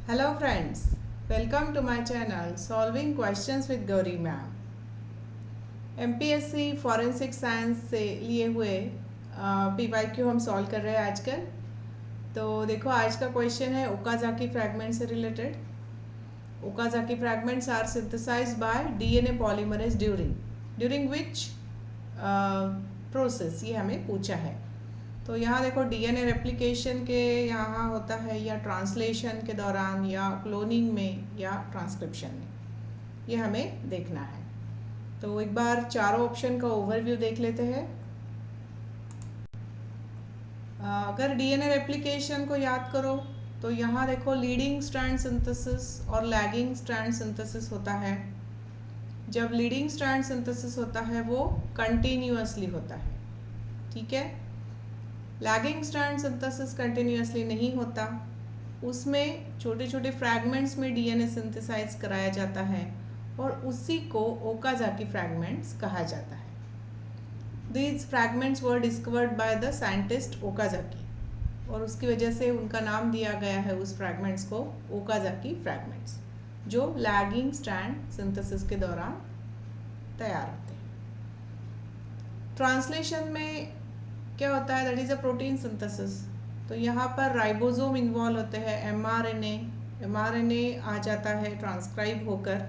Hello friends, welcome to my channel Solving Questions with Gauri Ma'am। MPSC forensic science से लिए हुए PYQ हम solve कर रहे हैं आजकल। तो देखो आज का क्वेश्चन है ओकाजाकी फ्रैगमेंट से related. Okazaki fragments are synthesised by DNA polymerase during which process, ये हमें पूछा है। तो यहाँ देखो डीएनए रेप्लिकेशन के यहाँ होता है, या ट्रांसलेशन के दौरान, या क्लोनिंग में, या ट्रांसक्रिप्शन में, ये हमें देखना है। तो एक बार चारों ऑप्शन का ओवरव्यू देख लेते हैं। अगर डीएनए रेप्लिकेशन को याद करो तो यहाँ देखो लीडिंग स्ट्रैंड सिंथेसिस और लैगिंग स्ट्रैंड सिंथेसिस होता है। जब लीडिंग स्ट्रैंड सिंथेसिस होता है वो कंटिन्यूअसली होता है, ठीक है। लैगिंग स्ट्रैंड सिंथेसिस कंटिन्यूअसली नहीं होता, उसमें छोटे छोटे फ्रैगमेंट्स में डीएनए सिंथेसाइज कराया जाता है और उसी को ओकाजाकी फ्रैगमेंट्स कहा जाता है। These fragments were discovered by the scientist Okazaki और उसकी वजह से उनका नाम दिया गया है उस फ्रैगमेंट्स को ओकाजाकी फ्रैगमेंट्स, जो लैगिंग स्ट्रैंड सिंथेसिस के दौरान तैयार होते हैं। ट्रांसलेशन में क्या होता है, that is a protein synthesis. तो यहाँ पर राइबोसोम इन्वॉल्व होते हैं, एमआरएनए आ जाता है ट्रांसक्राइब होकर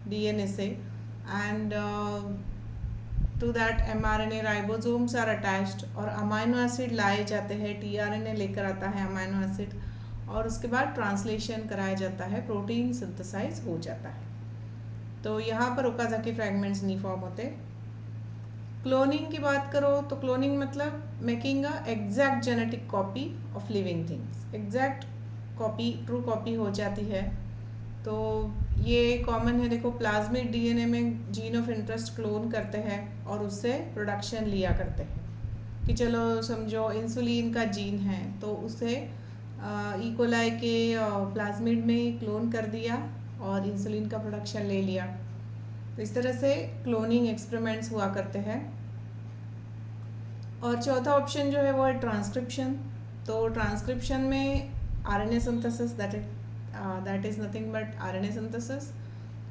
डीएनए से, and to that mRNA ribosomes are attached और अमाइनो एसिड लाए जाते हैं, टीआरएनए लेकर आता है अमाइनो एसिड, और उसके बाद ट्रांसलेशन कराया जाता है, प्रोटीन सिंथेसाइज हो जाता है। तो यहाँ पर ओकाजाकी फ्रैगमेंट्स नहीं फॉर्म होते। क्लोनिंग की बात करो तो क्लोनिंग मतलब making a exact genetic copy of living things. Exact copy, true copy हो जाती है। तो ये कॉमन है, देखो प्लाज्मिड डीएनए में जीन ऑफ इंटरेस्ट क्लोन करते हैं और उससे प्रोडक्शन लिया करते हैं। कि चलो समझो इंसुलिन का जीन है तो उसे इकोलाई के प्लाज्मिड में क्लोन कर दिया और इंसुलिन का प्रोडक्शन ले लिया। तो इस तरह से क्लोनिंग एक्सपेरिमेंट्स हुआ करते हैं। और चौथा ऑप्शन जो है वो है ट्रांसक्रिप्शन। तो ट्रांसक्रिप्शन में RNA synthesis, that is nothing but RNA synthesis.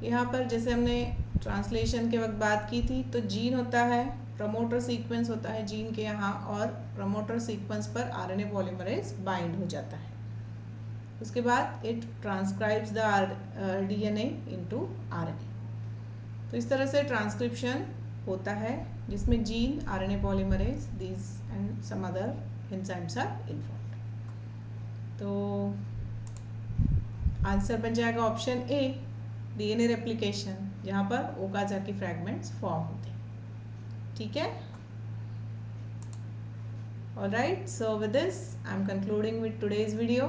यहाँ पर जैसे हमने ट्रांसलेशन के वक्त बात की थी, तो जीन होता है, प्रमोटर सीक्वेंस होता है जीन के यहाँ, और प्रमोटर सीक्वेंस पर आरएनए पॉलीमरेज बाइंड हो जाता है। उसके बाद it transcribes the DNA into RNA. तो इस तरह से ट्रांसक्रिप्शन होता है जिसमें gene, RNA polymerase, these and some other enzymes are involved. तो आंसर बन जाएगा ऑप्शन ए, डीएनए रेप्लिकेशन, जहाँ पर ओकाजाकी फ्रैगमेंट्स फॉर्म होते हैं, ठीक है। Alright, so with this I am concluding with today's video.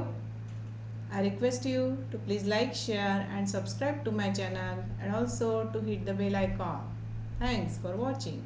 I request you to please like, share and subscribe to my channel, and also to hit the bell icon. Thanks for watching.